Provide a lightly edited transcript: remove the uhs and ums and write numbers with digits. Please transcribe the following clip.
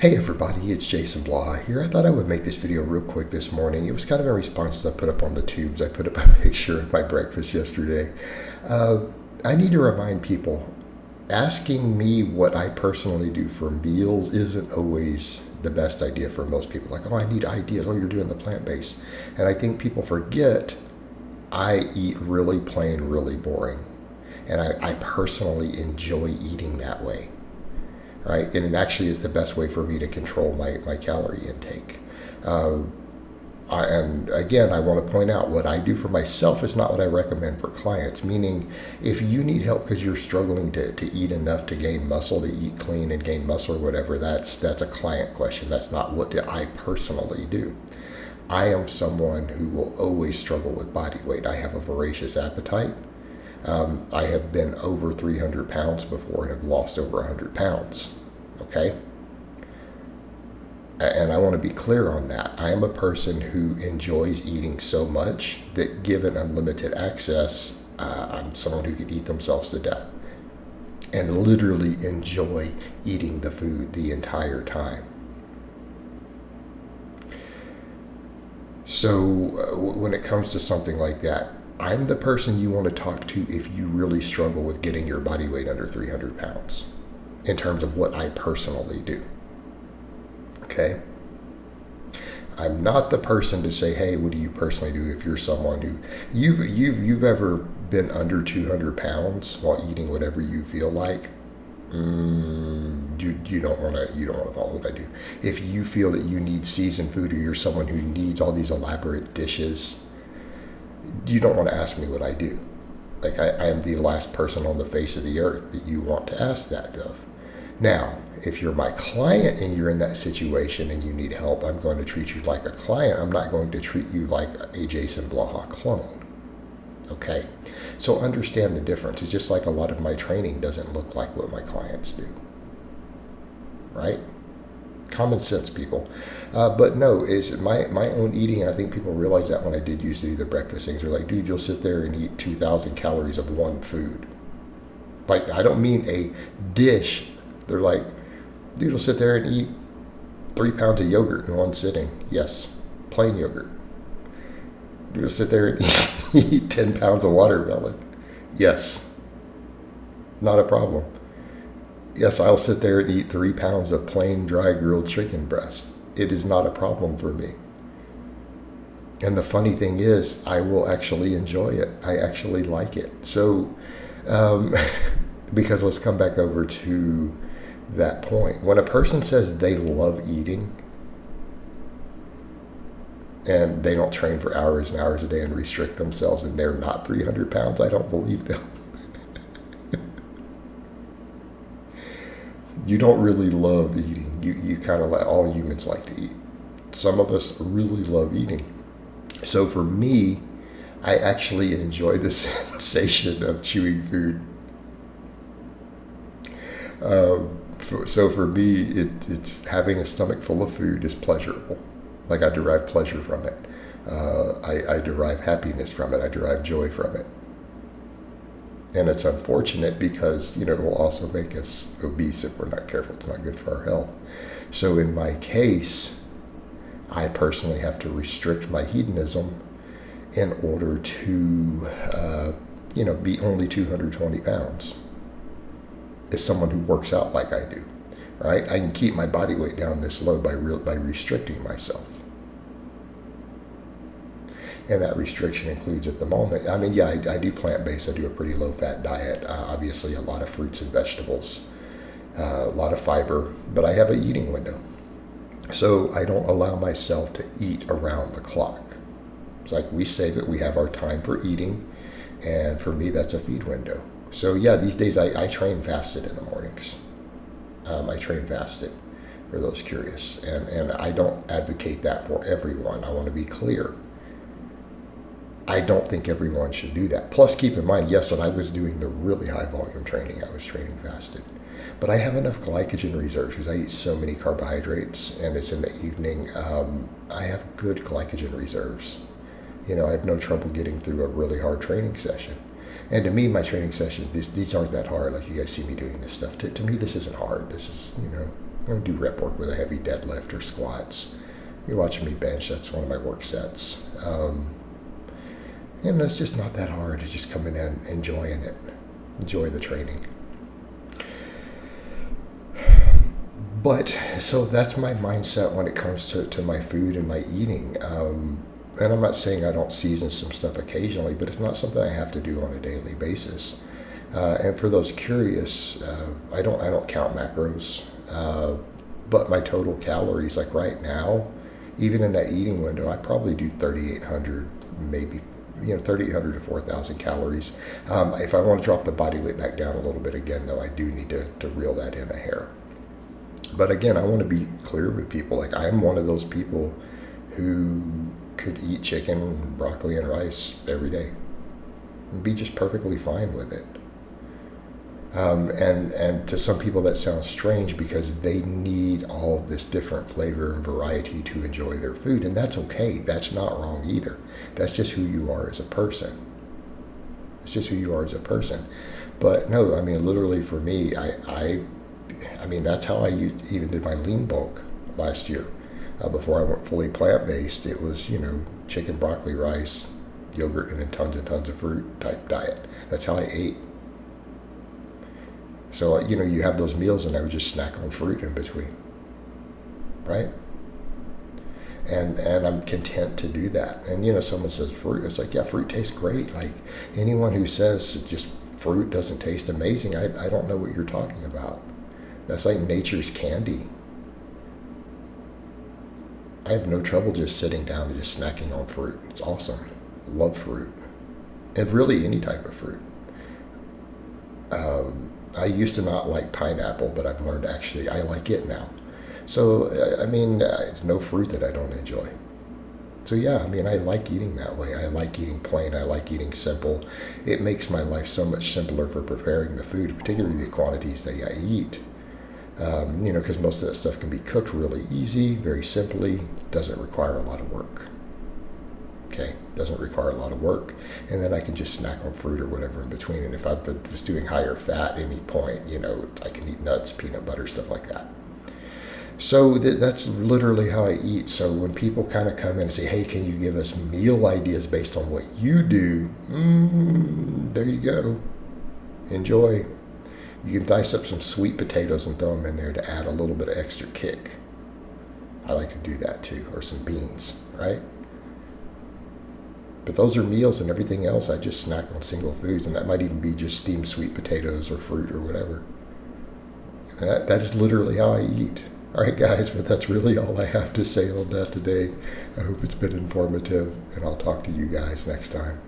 Hey everybody, it's Jason Blaha here. I thought I would make this video real quick this morning. It was kind of in response to I put up on the tubes. I put up a picture of my breakfast yesterday. I need to remind people, asking me what I personally do for meals isn't always the best idea for most people. Like, oh, I need ideas. Oh, you're doing the plant-based. And I think people forget I eat really plain, really boring. And I personally enjoy eating that way. Right? And it actually is the best way for me to control my calorie intake. And again, I want to point out what I do for myself is not what I recommend for clients. Meaning, if you need help because you're struggling to eat enough to gain muscle, to eat clean and gain muscle or whatever, that's a client question. That's not what I personally do. I am someone who will always struggle with body weight. I have a voracious appetite. I have been over 300 pounds before and have lost over 100 pounds. Okay? And I want to be clear on that. I am a person who enjoys eating so much that given unlimited access, I'm someone who could eat themselves to death and literally enjoy eating the food the entire time. So when it comes to something like that, I'm the person you want to talk to if you really struggle with getting your body weight under 300 pounds in terms of what I personally do. Okay? I'm not the person to say, hey, what do you personally do if you're someone who you've ever been under 200 pounds while eating whatever you feel like. You don't want to follow what I do. If you feel that you need seasoned food or you're someone who needs all these elaborate dishes, you don't want to ask me what I do. Like, I am the last person on the face of the earth that you want to ask that of. Now, if you're my client and you're in that situation and you need help, I'm going to treat you like a client. I'm not going to treat you like a Jason Blaha clone. Okay? So understand the difference. It's just like a lot of my training doesn't look like what my clients do. Right? Common sense, people. But no, is my own eating, and I think people realize that when I did used to do the breakfast things. They're like, dude, you'll sit there and eat 2,000 calories of one food. Like, I don't mean a dish. They're like, dude, you'll sit there and eat 3 pounds of yogurt in one sitting. Yes, plain yogurt. Dude, you'll sit there and eat 10 pounds of watermelon. Yes, not a problem. Yes, I'll sit there and eat 3 pounds of plain, dry, grilled chicken breast. It is not a problem for me. And the funny thing is, I will actually enjoy it. I actually like it. So, because let's come back over to that point. When a person says they love eating and they don't train for hours and hours a day and restrict themselves and they're not 300 pounds, I don't believe them. You don't really love eating. You kind of like, all humans like to eat. Some of us really love eating. So for me, I actually enjoy the sensation of chewing food. So for me, it's having a stomach full of food is pleasurable. Like, I derive pleasure from it. I derive happiness from it. I derive joy from it. And it's unfortunate because, it will also make us obese if we're not careful. It's not good for our health. So in my case, I personally have to restrict my hedonism in order to, be only 220 pounds. As someone who works out like I do, right? I can keep my body weight down this low by restricting myself. And that restriction includes at the moment, I do plant-based. I do a pretty low-fat diet. Obviously, a lot of fruits and vegetables, a lot of fiber, but I have an eating window. So I don't allow myself to eat around the clock. It's like we save it. We have our time for eating. And for me, that's a feed window. So yeah, these days I train fasted in the mornings. I train fasted, for those curious. And I don't advocate that for everyone. I want to be clear. I don't think everyone should do that. Plus, keep in mind, yes, when I was doing the really high volume training, I was training fasted. But I have enough glycogen reserves because I eat so many carbohydrates and it's in the evening. I have good glycogen reserves. I have no trouble getting through a really hard training session. And to me, my training sessions, these aren't that hard. Like, you guys see me doing this stuff. To me, this isn't hard. This is, I do rep work with a heavy deadlift or squats. You're watching me bench, that's one of my work sets. And it's just not that hard. It's just coming in, enjoying it, enjoy the training. But so that's my mindset when it comes to my food and my eating. And I'm not saying I don't season some stuff occasionally, but it's not something I have to do on a daily basis. And for those curious, I don't count macros, but my total calories, like right now, even in that eating window, I probably do 3,800, maybe 3,800 to 4,000 calories. If I want to drop the body weight back down a little bit again, though, I do need to reel that in a hair. But again, I want to be clear with people. Like, I'm one of those people who could eat chicken, broccoli, and rice every day and be just perfectly fine with it. And to some people that sounds strange because they need all of this different flavor and variety to enjoy their food, and that's okay. That's not wrong either. That's just who you are as a person. It's just who you are as a person. But no, I mean, literally for me, I mean, that's how I even did my lean bulk last year. Before I went fully plant-based, it was, chicken, broccoli, rice, yogurt, and then tons and tons of fruit type diet. That's how I ate. So, you have those meals and I would just snack on fruit in between, right? And I'm content to do that. And, someone says fruit, it's like, yeah, fruit tastes great. Like, anyone who says just fruit doesn't taste amazing, I don't know what you're talking about. That's like nature's candy. I have no trouble just sitting down and just snacking on fruit. It's awesome. Love fruit. And really any type of fruit. I used to not like pineapple, but I've learned actually I like it now. So, I mean, it's no fruit that I don't enjoy. So yeah, I mean, I like eating that way. I like eating plain. I like eating simple. It makes my life so much simpler for preparing the food, particularly the quantities that I eat. Because most of that stuff can be cooked really easy, very simply, doesn't require a lot of work. Okay, doesn't require a lot of work. And then I can just snack on fruit or whatever in between. And if I was doing higher fat at any point, I can eat nuts, peanut butter, stuff like that. So that's literally how I eat. So when people kind of come in and say, hey, can you give us meal ideas based on what you do? There you go. Enjoy. You can dice up some sweet potatoes and throw them in there to add a little bit of extra kick. I like to do that too, or some beans, right? But those are meals, and everything else I just snack on single foods, and that might even be just steamed sweet potatoes or fruit or whatever. And that is literally how I eat. All right, guys, but that's really all I have to say on that today. I hope it's been informative, and I'll talk to you guys next time.